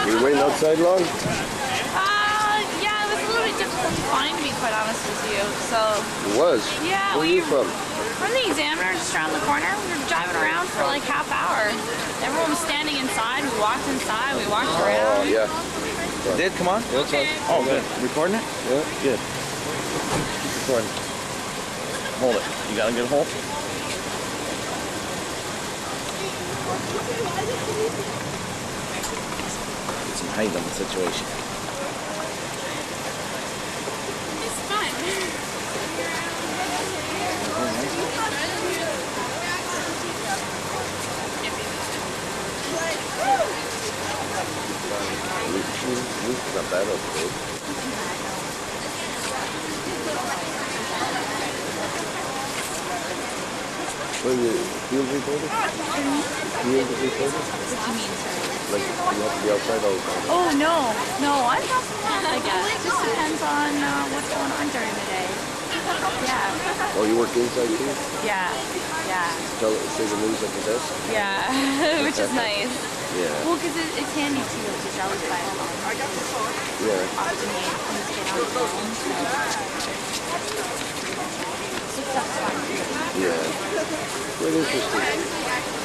You waiting outside long? Yeah, it was a little bit difficult to find, to be quite honest with you. So. It was? Yeah. Where are you from? From the Examiner, just around the corner. We were driving around for like half hour. Everyone was standing inside. We walked inside. We walked around. Oh, yeah. Did come on? Yeah, okay. Oh, good. Recording it? Yeah. Good. Recording. Hold it. You got a good hold? Get some height on the situation. It's fun. It's not bad up there. What is it? Field reporter? Field reporter? What do you mean, sir? Like, you have to be outside all the time? Oh, no, I'm not, I guess. It just depends on what's going on during the day. Yeah. Oh, you work inside too? Yeah. Say the news at the desk? Yeah, which is nice. Yeah. Well, because it's handy too, because you're always by phone. Yeah. Often you just get on the phone, so that's fun. Yeah. Quite interesting.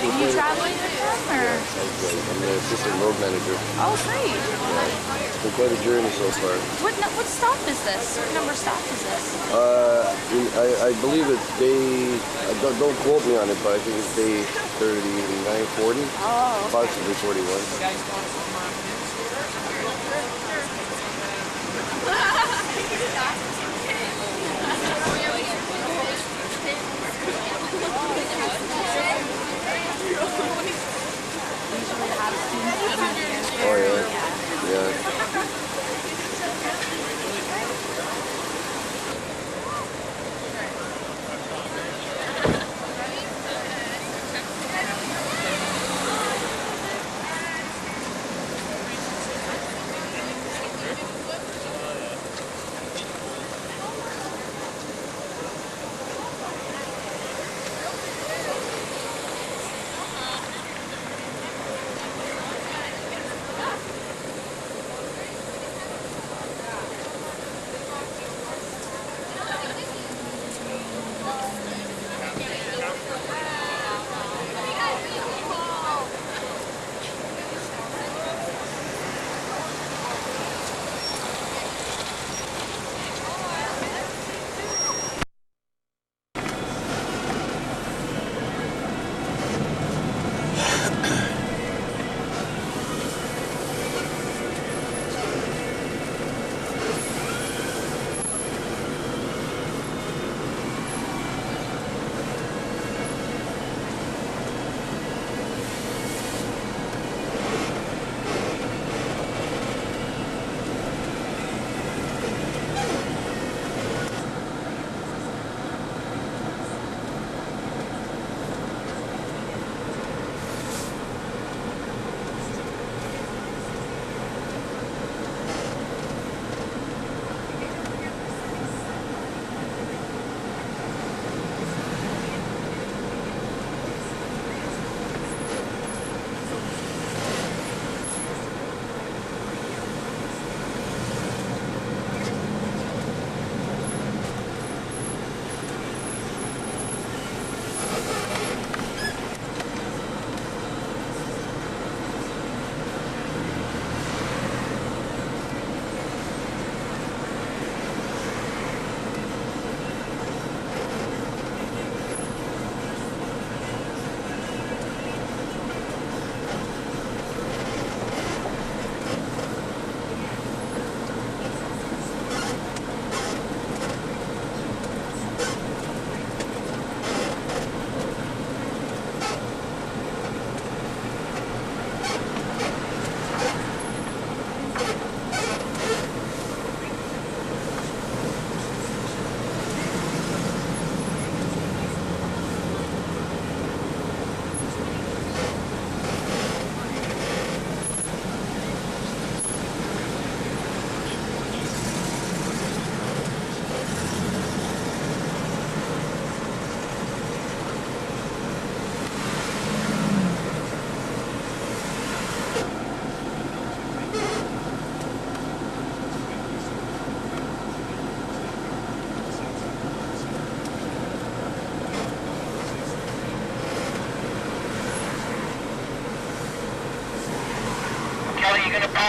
Are you traveling with them, or? I'm the assistant road manager. Oh, great. It's been quite a journey so far. What stop is this? What number stop is this? I believe it's day, don't quote me on it, but I think it's day 39, 40. Oh, okay. Possibly 41. Oh yeah. Yeah.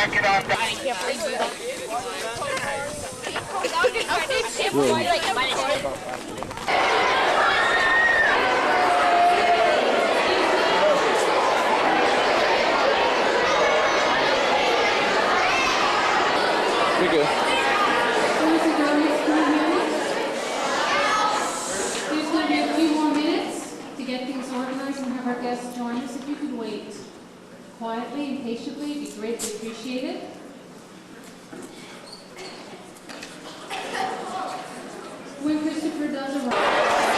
park it on down. You're good. There's going to be a few more minutes to get things organized and have our guests join us. If you could wait quietly and patiently, it'd be greatly appreciated. When Kristopher does arrive.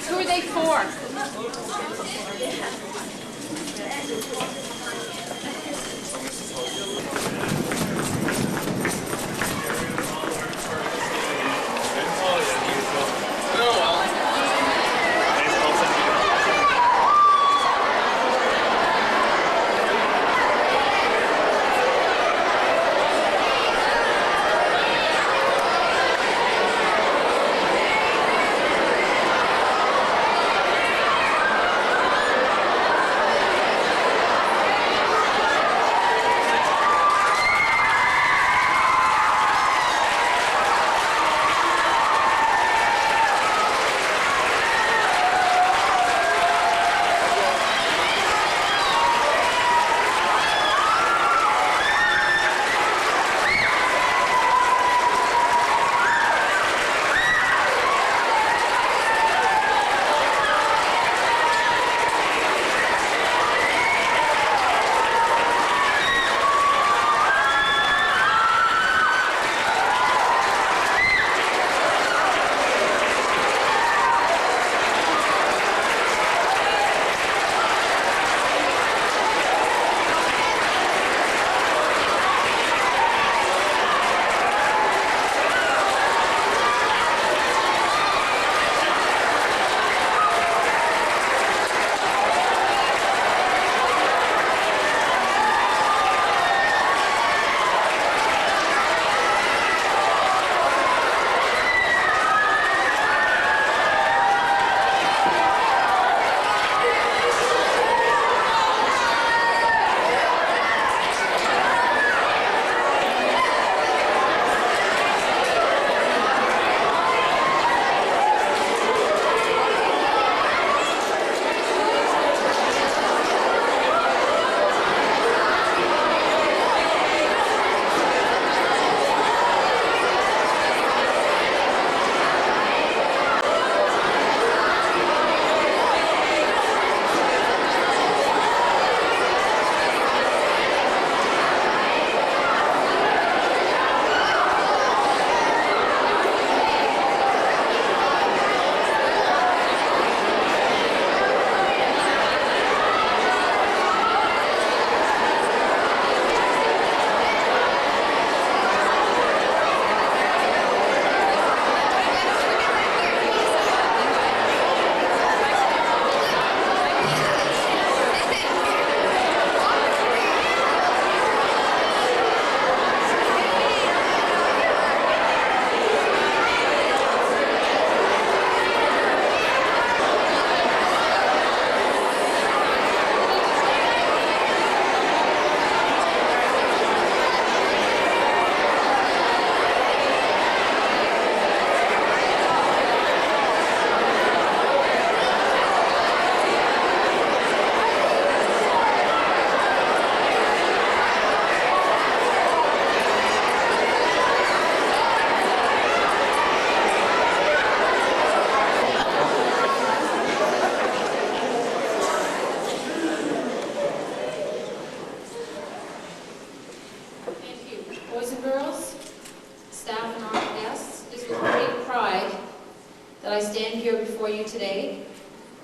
Who are they for?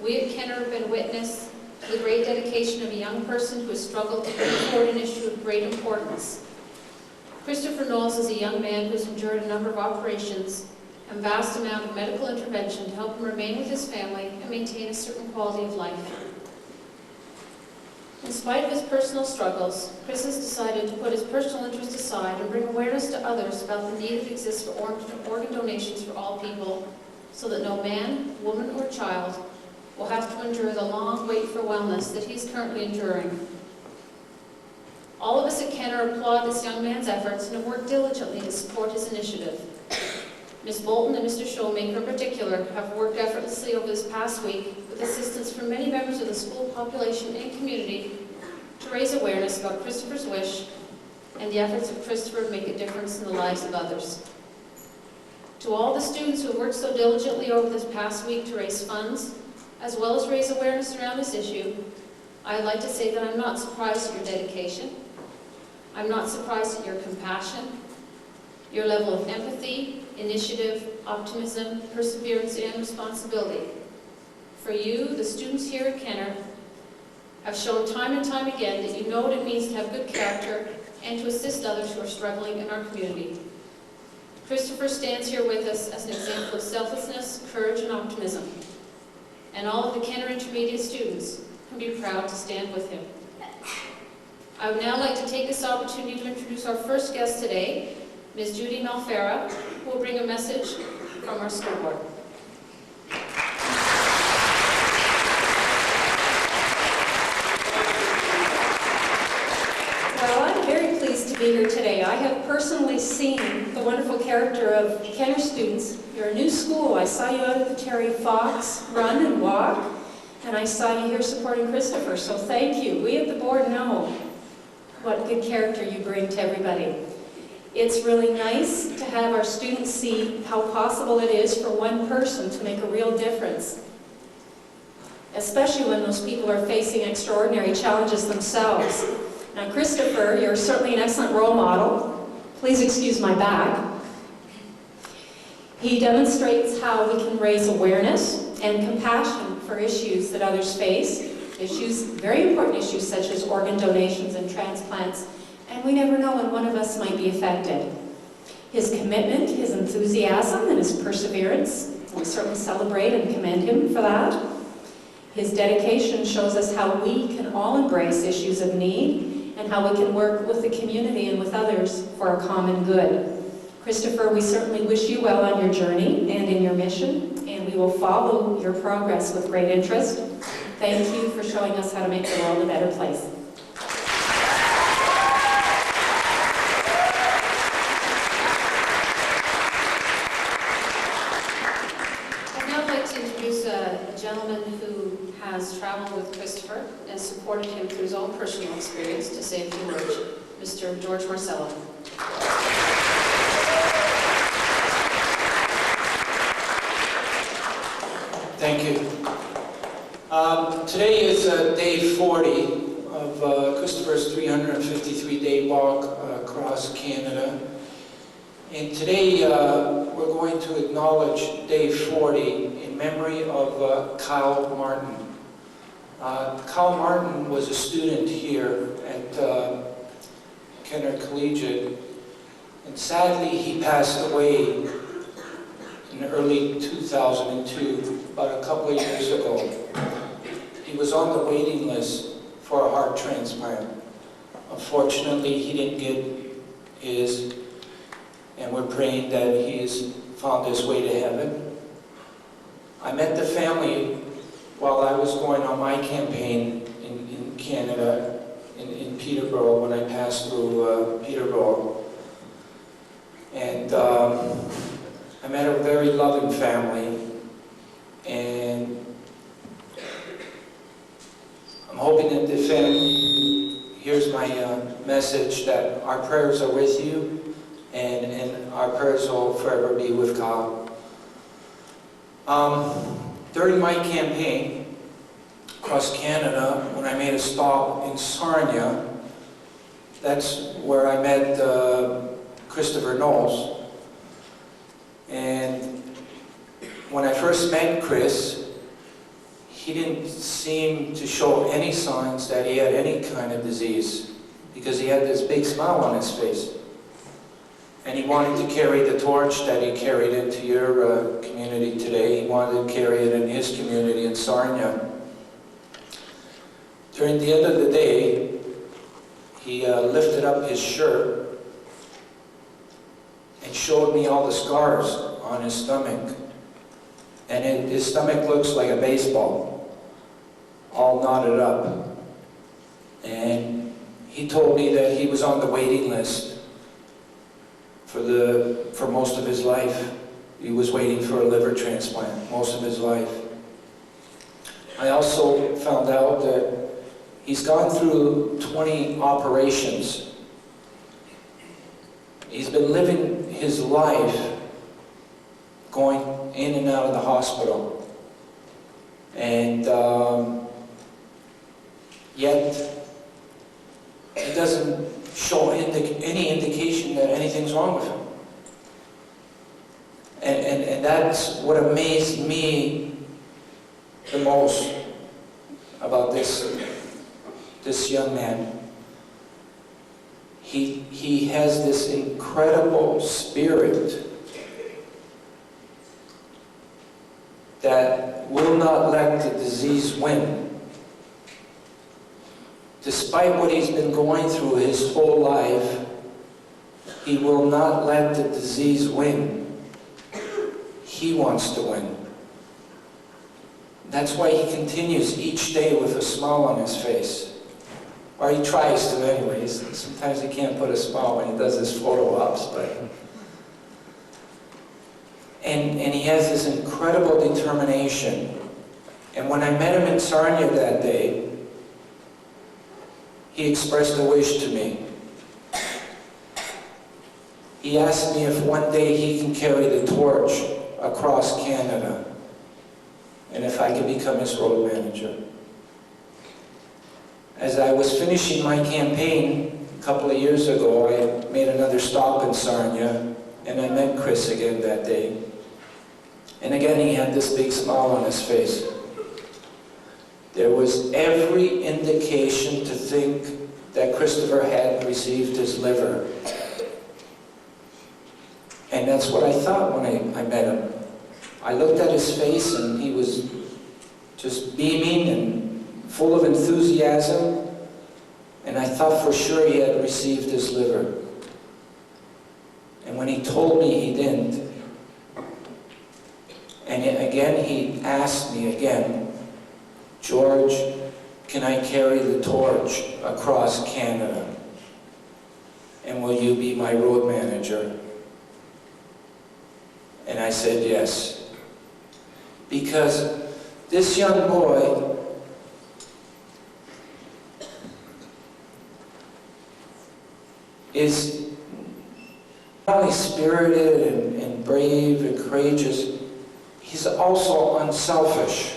We at Kenner have been witness to the great dedication of a young person who has struggled to bring forward an issue of great importance. Kristopher Knowles is a young man who has endured a number of operations and vast amount of medical intervention to help him remain with his family and maintain a certain quality of life. In spite of his personal struggles, Chris has decided to put his personal interest aside and bring awareness to others about the need that exists for organ donations for all people, so that no man, woman, or child will have to endure the long wait for wellness that he's currently enduring. All of us at Kenner applaud this young man's efforts and have worked diligently to support his initiative. Ms. Bolton and Mr. Showmaker in particular have worked effortlessly over this past week with assistance from many members of the school population and community to raise awareness about Kristophers Wish and the efforts of Christopher to make a difference in the lives of others. To all the students who have worked so diligently over this past week to raise funds, as well as raise awareness around this issue, I'd like to say that I'm not surprised at your dedication. I'm not surprised at your compassion, your level of empathy, initiative, optimism, perseverance, and responsibility. For you, the students here at Kenner, have shown time and time again that you know what it means to have good character and to assist others who are struggling in our community. Kristopher stands here with us as an example of selflessness, courage, and optimism. And all of the Kenner Intermediate students can be proud to stand with him. I would now like to take this opportunity to introduce our first guest today, Ms. Judy Malfera, who will bring a message from our school board. Well, I'm very pleased to be here today. I have personally seen the wonderful character of Kenner students. You're a new school. I saw you out at the Terry Fox run and walk, and I saw you here supporting Kristopher, so thank you. We at the board know what good character you bring to everybody. It's really nice to have our students see how possible it is for one person to make a real difference, especially when those people are facing extraordinary challenges themselves. Now, Kristopher, you're certainly an excellent role model. Please excuse my back. He demonstrates how we can raise awareness and compassion for issues that others face, very important issues such as organ donations and transplants, and we never know when one of us might be affected. His commitment, his enthusiasm, and his perseverance, we certainly celebrate and commend him for that. His dedication shows us how we can all embrace issues of need and how we can work with the community and with others for a common good. Kristopher, we certainly wish you well on your journey and in your mission, and we will follow your progress with great interest. Thank you for showing us how to make the world a better place. I'd now like to introduce a gentleman who has traveled with Kristopher and supported him through his own personal experience to say a few words. Mr. George Marcello. Thank you. Today is day 40 of Kristopher's 353-day walk across Canada. And today we're going to acknowledge day 40 in memory of Kyle Martin. Kyle Martin was a student here at Kenner Collegiate, and sadly he passed away in early 2002, about a couple of years ago. He was on the waiting list for a heart transplant. Unfortunately, he didn't get his, and we're praying that he has found his way to heaven. I met the family while I was going on my campaign in Canada, in Peterborough, when I passed through Peterborough. And I met a very loving family, and I'm hoping that the family hears my message, that our prayers are with you, and our prayers will forever be with God. During my campaign across Canada, when I made a stop in Sarnia, that's where I met Kristopher Knowles. And when I first met Chris, he didn't seem to show any signs that he had any kind of disease, because he had this big smile on his face. And he wanted to carry the torch that he carried into your community today. He wanted to carry it in his community in Sarnia. During the end of the day, he lifted up his shirt and showed me all the scars on his stomach. And his stomach looks like a baseball, all knotted up. And he told me that he was on the waiting list for most of his life. He was waiting for a liver transplant most of his life. I also found out that he's gone through 20 operations. He's been living his life going in and out of the hospital. And yet, he doesn't show any indication that anything's wrong with him. And that's what amazed me the most about this young man. He has this incredible spirit that will not let the disease win. Despite what he's been going through his whole life, he will not let the disease win. He wants to win. That's why he continues each day with a smile on his face. Or he tries to anyways. Sometimes he can't put a smile when he does his photo ops, but... And he has this incredible determination. And when I met him in Sarnia that day, he expressed a wish to me. He asked me if one day he can carry the torch across Canada, and if I could become his road manager. As I was finishing my campaign a couple of years ago, I made another stop in Sarnia, and I met Chris again that day. And again, he had this big smile on his face. There was every indication to think that Kristopher had received his liver. And that's what I thought when I met him. I looked at his face and he was just beaming and full of enthusiasm. And I thought for sure he had received his liver. And when he told me he didn't, and again he asked me again, George, can I carry the torch across Canada? And will you be my road manager? And I said yes. Because this young boy is not only spirited and brave and courageous, he's also unselfish.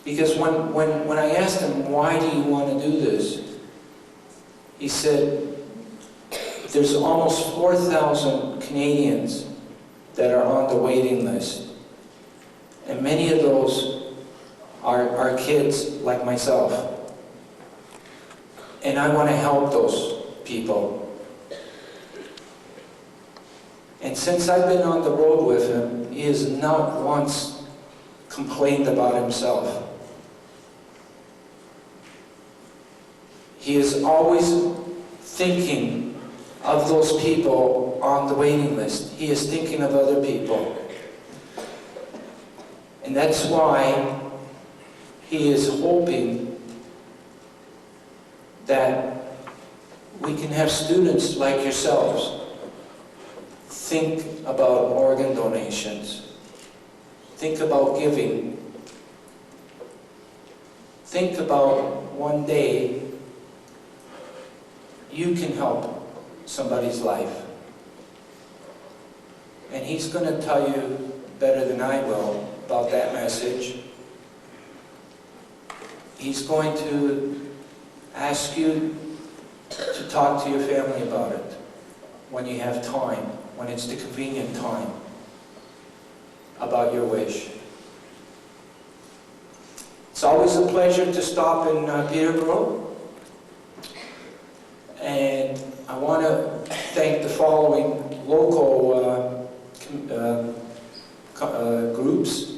Because when I asked him, why do you want to do this? He said, there's almost 4,000 Canadians that are on the waiting list. And many of those are kids like myself. And I want to help those people. And since I've been on the road with him, he has not once complained about himself. He is always thinking of those people on the waiting list. He is thinking of other people. And that's why he is hoping that we can have students like yourselves think about organ donations. Think about giving. Think about one day you can help somebody's life. And he's going to tell you better than I will about that message. He's going to ask you to talk to your family about it when you have time, when it's the convenient time, about your wish. It's always a pleasure to stop in Peterborough. And I want to thank the following local groups.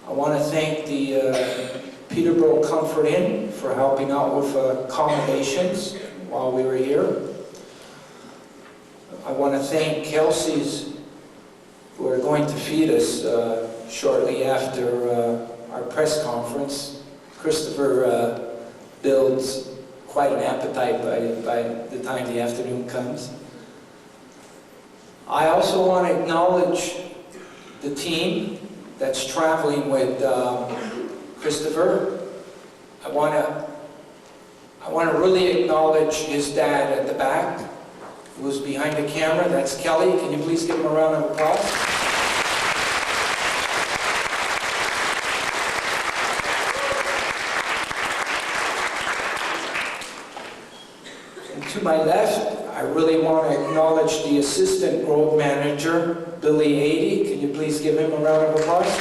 I want to thank the Peterborough Comfort Inn for helping out with accommodations while we were here. I want to thank Kelsey's, who are going to feed us shortly after our press conference. Christopher builds quite an appetite by the time the afternoon comes. I also want to acknowledge the team that's traveling with Kristopher. I want to really acknowledge his dad at the back, who's behind the camera. That's Kelly. Can you please give him a round of applause? And to my left, I really want to acknowledge the assistant road manager, Biliary Atresia. Can you please give him a round of applause?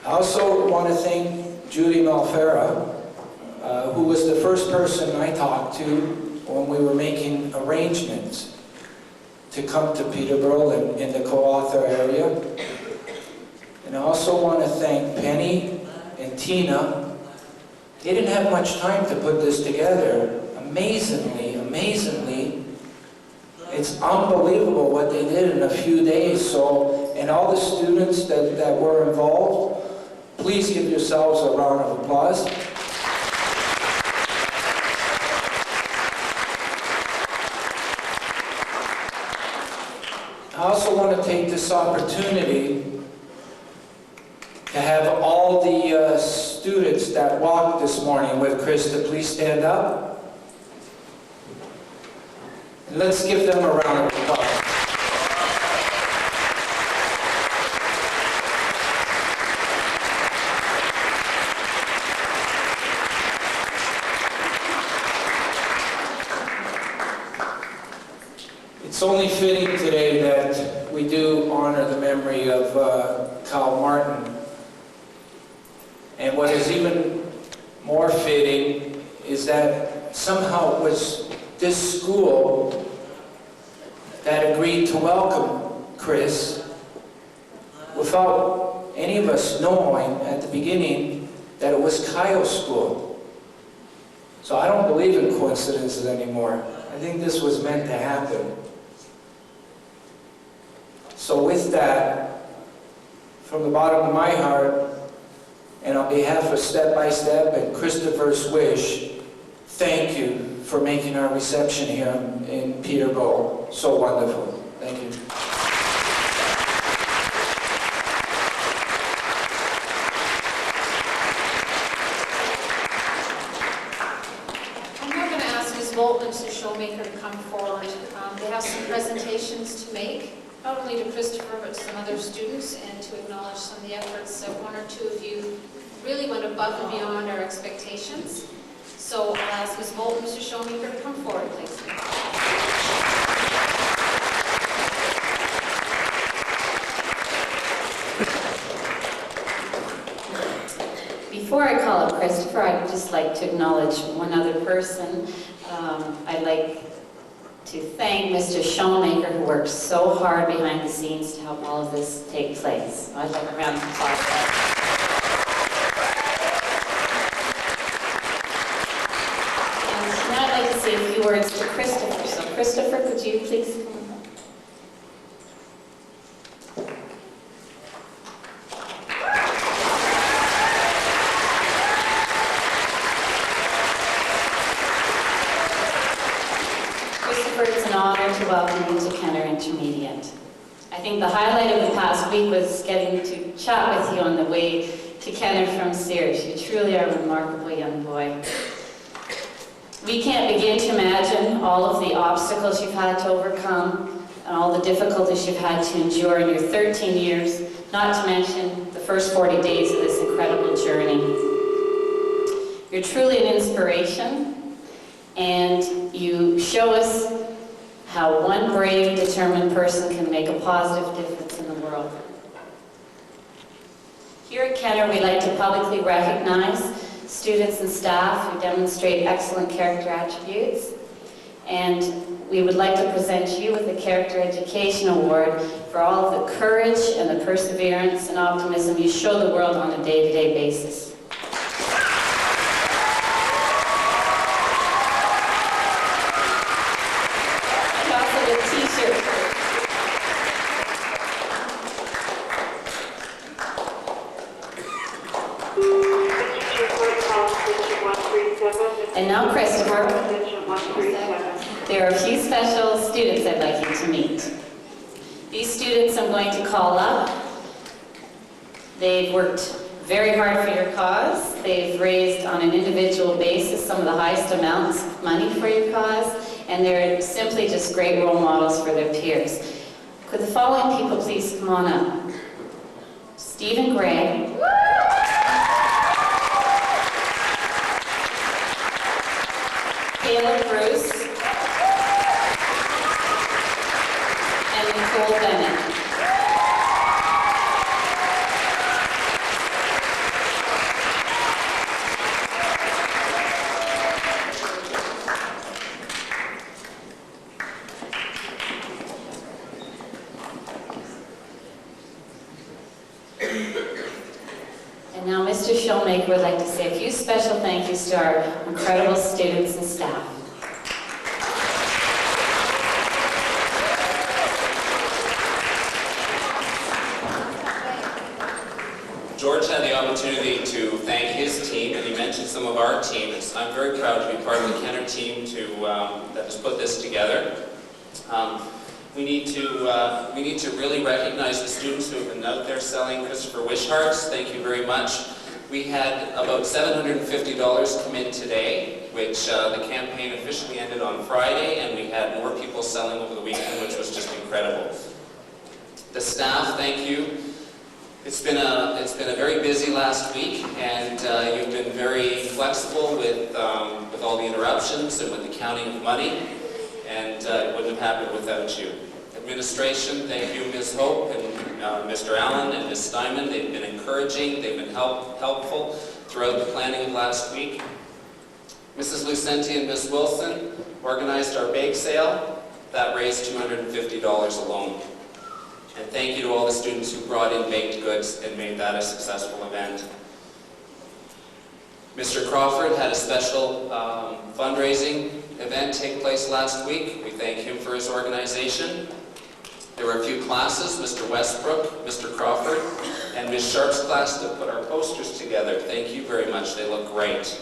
I also want to thank Judy Malfera, who was the first person I talked to when we were making arrangements to come to Peterborough in the co-author area. And I also want to thank Penny and Tina. They didn't have much time to put this together. Amazingly, it's unbelievable what they did in a few days. So, and all the students that were involved, please give yourselves a round of applause. I also want to take this opportunity to have all the students that walked this morning with Krista, please stand up. And let's give them a round of applause. It's only fitting today that we do honor the memory of Kyle Martin. And what is even more fitting is that somehow it was this school that agreed to welcome Chris without any of us knowing at the beginning that it was Kyle's school. So I don't believe in coincidences anymore. I think this was meant to happen. So with that, from the bottom of my heart, and on behalf of Step by Step and Kristophers Wish, thank you for making our reception here in Peterborough so wonderful. Thank you. I'm now going to ask Ms. Bolton and Mr. Showmaker to come forward. They have some presentations to make, not only to Kristopher, but to some other students, and to acknowledge some of the efforts that one or two of you really went above and beyond our expectations. So I'll ask Ms. Bolton and Mr. Showmaker to come forward, please. Before I call up Kristopher, I'd just like to acknowledge one other person. I'd like to thank Mr. Showmaker, who worked so hard behind the scenes to help all of this take place. I'd like a round of applause for that. And now I'd like to say a few words to Kristopher. So Kristopher, could you please come up? It's an honor to welcome you to Kenner Intermediate. I think the highlight of the past week was getting to chat with you on the way to Kenner from Sears. You truly are a remarkable young boy. We can't begin to imagine all of the obstacles you've had to overcome and all the difficulties you've had to endure in your 13 years, not to mention the first 40 days of this incredible journey. You're truly an inspiration, and you show us how one brave, determined person can make a positive difference in the world. Here at Kenner, we like to publicly recognize students and staff who demonstrate excellent character attributes. And we would like to present you with the Character Education Award for all of the courage and the perseverance and optimism you show the world on a day-to-day basis. And also a t-shirt. And now, Kristopher, there are a few special students I'd like you to meet. These students I'm going to call up. They've worked very hard for your cause. They've raised on an individual basis some of the highest amounts of money for your cause, and they're simply just great role models for their peers. Could the following people please come on up? Stephen Gray. Caleb Bruce, and Nicole Bennett. And now Mr. Showmaker would like to say a few special thank yous to our incredible students and staff. George had the opportunity to thank his team, and he mentioned some of our teams. I'm very proud to be part of the Kenner team that has put this together. We need to really recognize the students who have been out there selling Kristophers Wish hearts. Thank you very much. We had about $750 come in today, which the campaign officially ended on Friday, and we had more people selling over the weekend, which was just incredible. The staff, thank you. It's been a very busy last week, and you've been very flexible with all the interruptions and with the counting of money, and it wouldn't have happened without you. Administration, thank you, Ms. Hope and Mr. Allen and Ms. Steinman. They've been encouraging, they've been helpful throughout the planning of last week. Mrs. Lucenti and Ms. Wilson organized our bake sale. That raised $250 alone. And thank you to all the students who brought in baked goods and made that a successful event. Mr. Crawford had a special fundraising event take place last week. We thank him for his organization. There were a few classes, Mr. Westbrook, Mr. Crawford, and Ms. Sharp's class that put our posters together. Thank you very much. They look great.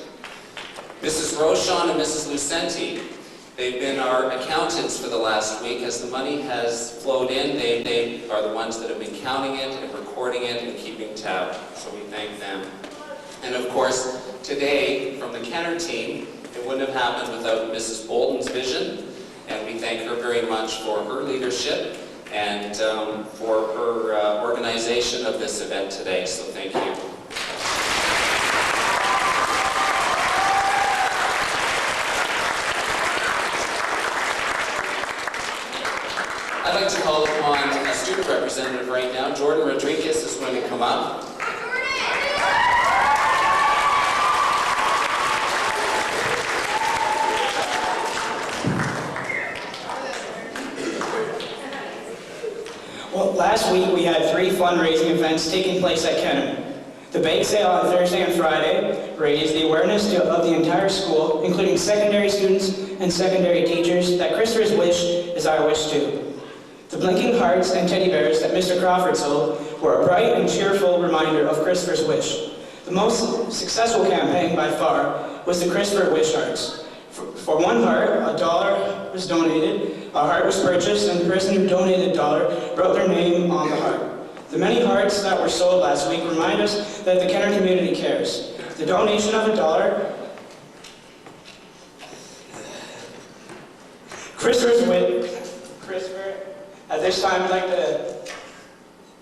Mrs. Rochon and Mrs. Lucenti, they've been our accountants for the last week. As the money has flowed in, they are the ones that have been counting it and recording it and keeping tab. So we thank them. And of course, today, from the Kenner team, it wouldn't have happened without Mrs. Bolton's vision. And we thank her very much for her leadership and for her organization of this event today. So thank you. I'd like to call upon a student representative right now. Jordan Rodriguez is going to come up. Well, last week we had 3 fundraising events taking place at Kenner. The bake sale on Thursday and Friday raised the awareness of the entire school, including secondary students and secondary teachers, that Kristophers Wish is our wish too. The blinking hearts and teddy bears that Mr. Crawford sold were a bright and cheerful reminder of Kristophers Wish. The most successful campaign by far was the Kristophers Wish hearts. For one heart, $1 was donated, a heart was purchased, and the person who donated $1 wrote their name on the heart. The many hearts that were sold last week remind us that the Kenner community cares. The donation of $1, Kristophers Wish. Christopher, at this time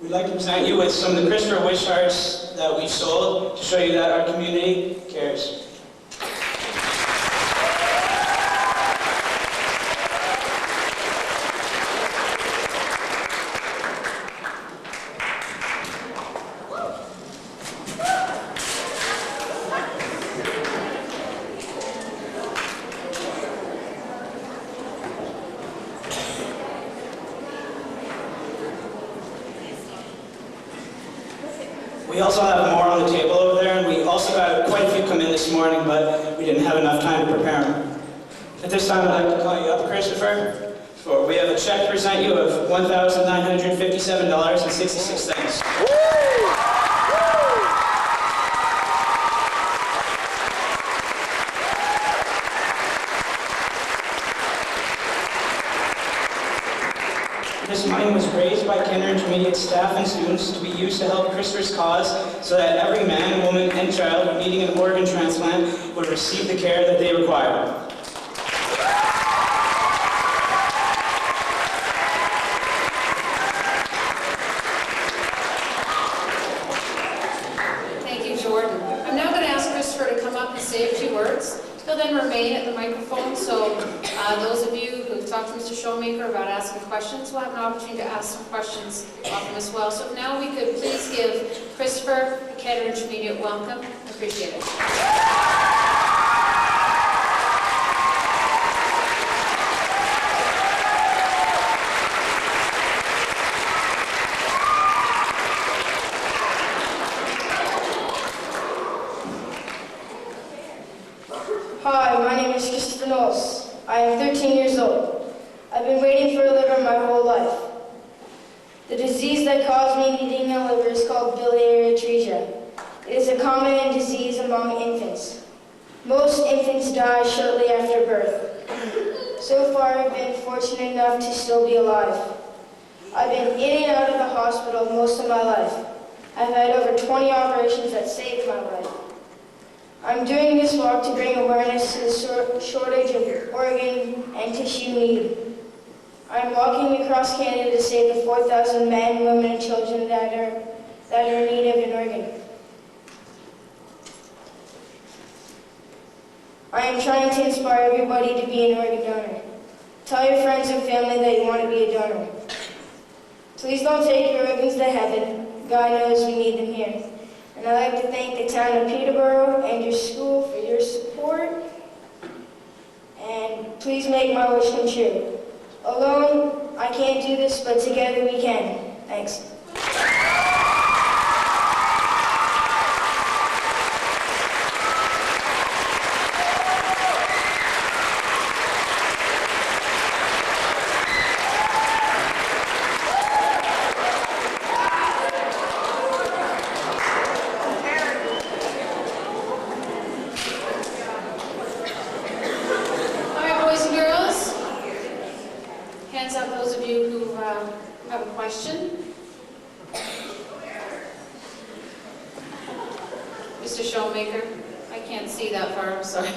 we'd like to present you with some of the Kristophers Wish hearts that we've sold to show you that our community cares. We also have more on the table over there, and we also got quite a few come in this morning, but we didn't have enough time to prepare them. At this time, I'd like to call you up, Kristopher. We have a check to present you of $1,957.66. This money was raised by Kinder Intermediate staff and students to be used to help Kristophers' cause so that every man, woman, and child needing an organ transplant would receive the care that they require. Thank you, Jordan. I'm now going to ask Kristopher to come up and say a few words. He'll then remain at the microphone, so those of you who've talked to Mr. Showmaker about asking questions will have an opportunity to ask some questions of him as well. So now we could please give Kristopher a Canada Intermediate welcome. I appreciate it. Hi, my name is Kristopher Knowles. I am 13 years old. I've been waiting for a liver my whole life. The disease that caused me needing a liver is called Biliary Atresia. It is a common disease among infants. Most infants die shortly after birth. So far, I've been fortunate enough to still be alive. I've been in and out of the hospital most of my life. I've had over 20 operations that saved my life. I'm doing this walk to bring awareness to the shortage of organ and tissue need. I'm walking across Canada to save the 4,000 men, women, and children that are in need of an organ. I am trying to inspire everybody to be an organ donor. Tell your friends and family that you want to be a donor. Please don't take your organs to heaven. God knows we need them here. And I'd like to thank the town of Peterborough and your school for your support. And please make my wish come true. Alone, I can't do this, but together we can. Thanks. Hands up those of you who have a question. Mr. Showmaker, I can't see that far, I'm sorry.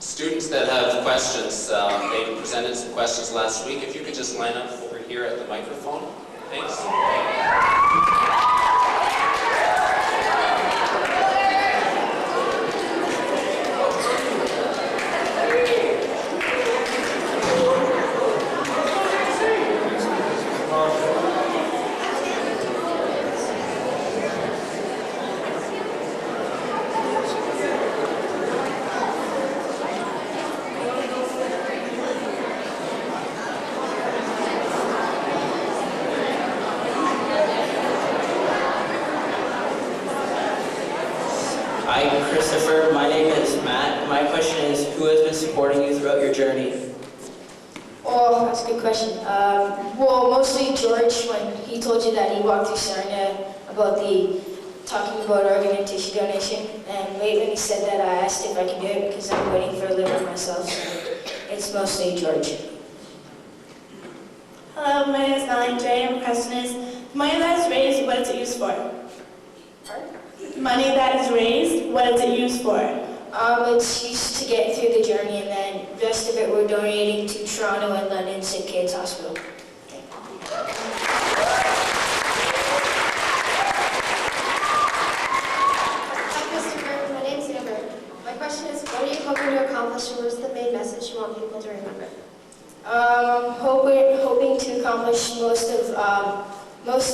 Students that have questions, they presented some questions last week. If you could just line up over here at the microphone. Thanks. Hi, Kristopher. My name is Matt. My question is, who has been supporting you throughout your journey? Oh, that's a good question. Well, mostly George, when he told you that he walked through Sarnia about talking about organ and tissue donation. And late when he said that, I asked if I could do it because I'm waiting for a liver myself. So it's mostly George. Hello, my name is Melanie J. And my question is, money that is raised, what is it used for? Money that is raised, what is it used for? It's used to get through the journey, and then the rest of it we're donating to Toronto and London Sick Kids Hospital. Hi, Kristopher. My name's Amber. My question is, what are you hoping to accomplish, and what is the main message you want people to remember? Hoping to accomplish most of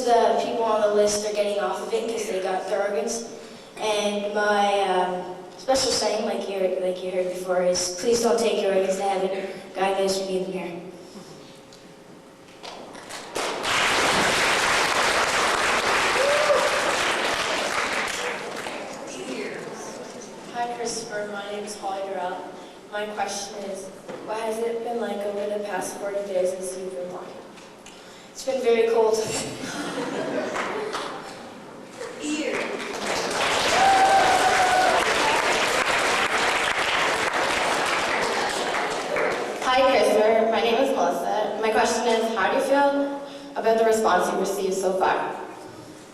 the people on the list are getting off of it because they got their organs. And my special saying, like you heard before, is please don't take your organs to heaven. God knows we need them here. Christopher. My name is Holly Durrell. My question is, what has it been like over the past 40 days since you've been walking? It's been very cold. Hi, Christopher. My name is Melissa. My question is, how do you feel about the response you've received so far?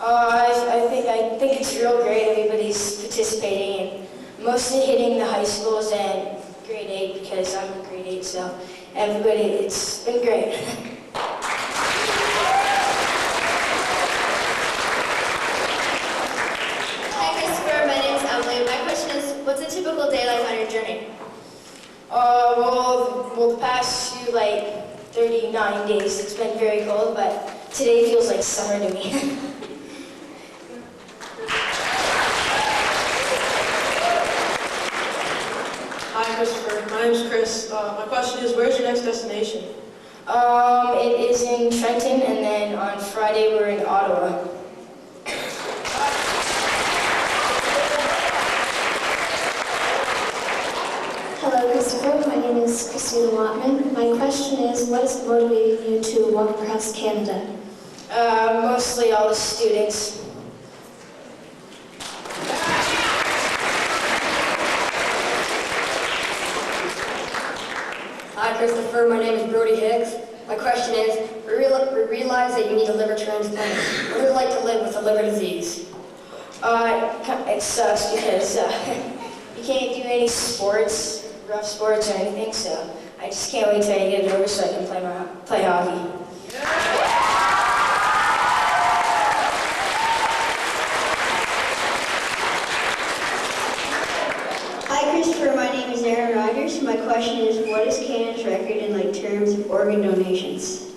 I think it's real great. Everybody's participating and mostly hitting the high schools and grade 8 because I'm in grade 8, so everybody, it's been great. Hi, Christopher. My name is Emily. My question is, what's a typical day like on your journey? Well, the past few, 39 days, it's been very cold, but today feels like summer to me. Hi, Christopher. My name's Chris. My question is, where's your next destination? It is in Trenton, and then on Friday we're in Ottawa. Hello, Christopher. My name is Christina Watman. My question is, what is motivating you to walk across Canada? Mostly all the students. Hi, Christopher. My name is Brody Hicks. My question is, we realize that you need a liver transplant. What is it like to live with a liver disease? It sucks because you can't do any sports, rough sports or anything, so I just can't wait till I get it over so I can play hockey. Hi, Christopher. My name is Aaron Rogers. My question is, what is Canada's record in terms of organ donations?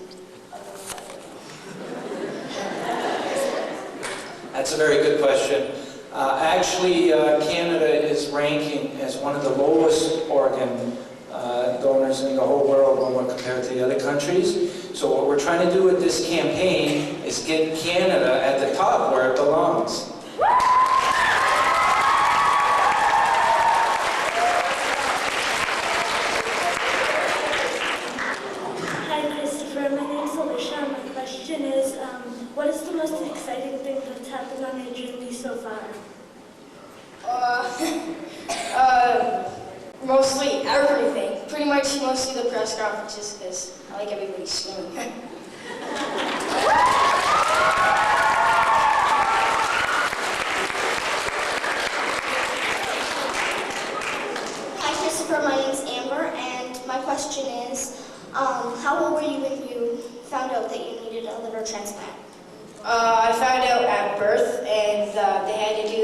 That's a very good question. Actually, Canada is ranking as one of the lowest organ donors in the whole world when we're compared to the other countries. So what we're trying to do with this campaign is get Canada at the top where it belongs. Hi, Christopher. My name is Alicia. My question is, what is the most exciting thing that's happened on your journey so far? Mostly everything. Pretty much mostly the press conferences because I like everybody screaming. Hi, Christopher. My name is Amber, and my question is, how old were you when you found out that you needed a liver transplant? I found out at birth, and they had to do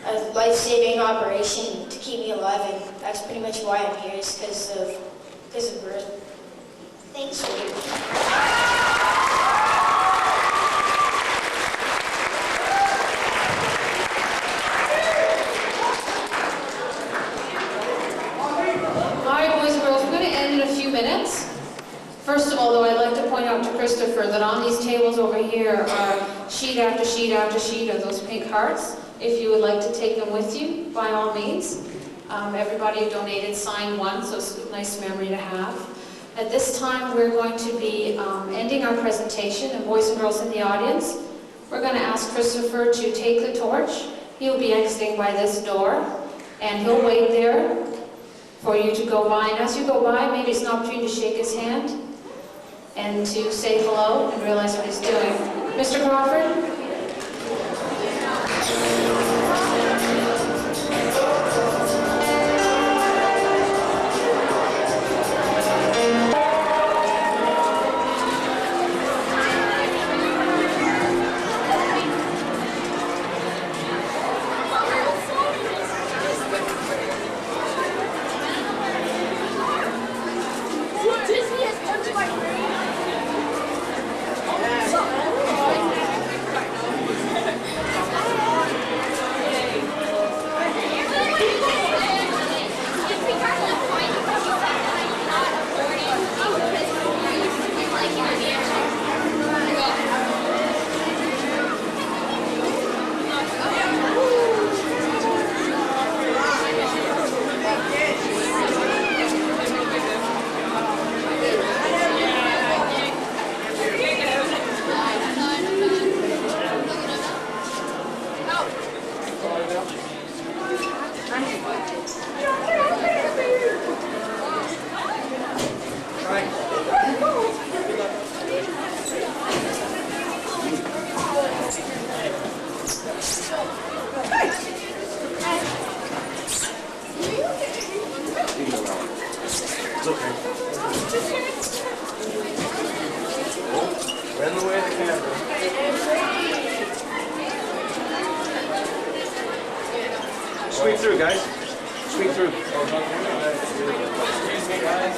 a life-saving operation to keep me alive, and that's pretty much why I'm here, is because of birth. Thank you. All right, boys and girls, we're going to end in a few minutes. First of all, though, I'd like to point out to Christopher that on these tables over here are sheet after sheet after sheet of those pink hearts. If you would like to take them with you, by all means. Everybody who donated signed one, so it's a nice memory to have. At this time, we're going to be ending our presentation, and boys and girls in the audience, we're going to ask Christopher to take the torch. He'll be exiting by this door, and he'll wait there for you to go by. And as you go by, maybe it's an opportunity to shake his hand and to say hello and realize what he's doing. Mr. Crawford? It's okay. We're in the way of the camera. Sweep through, guys. Sweep through. Excuse me, guys.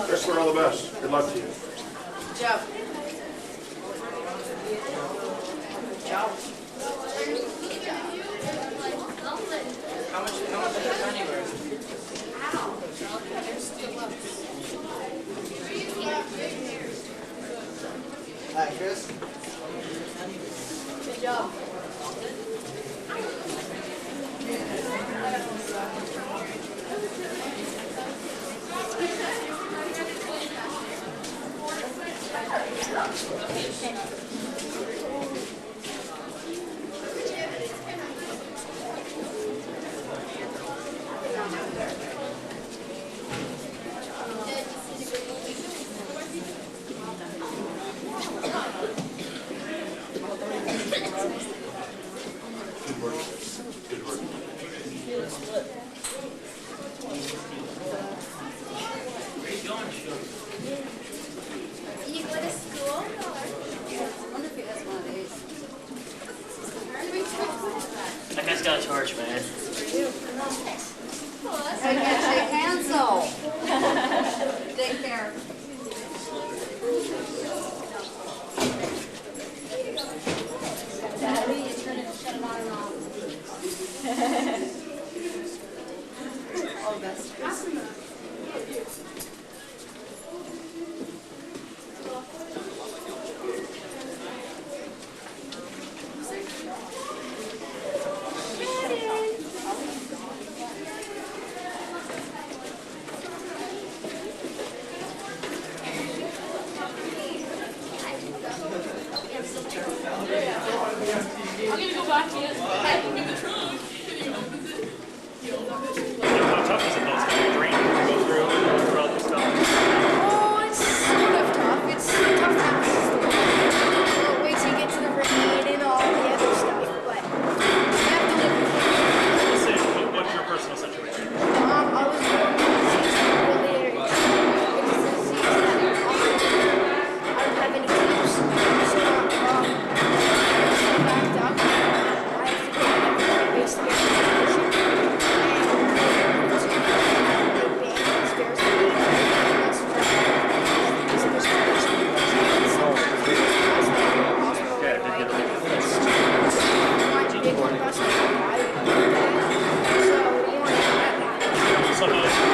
Christopher, all the best. Good luck to you. Good job. Good job. How much is the money worth? Hi, Chris. Good job. Good work. Good work. Do you go to school? That guy's got a torch, man. I can't shake hands though. Take care. Battery, you turn it, shut it on and off. Oh, that's Chris. I'm gonna go back in. In the trunk. How tough is it though? It's got a drain to go through all this stuff. Oh, it's sort of tough. It's tough to wait till you get to the rain and all the other stuff, but you have to live So you want to know about that? So most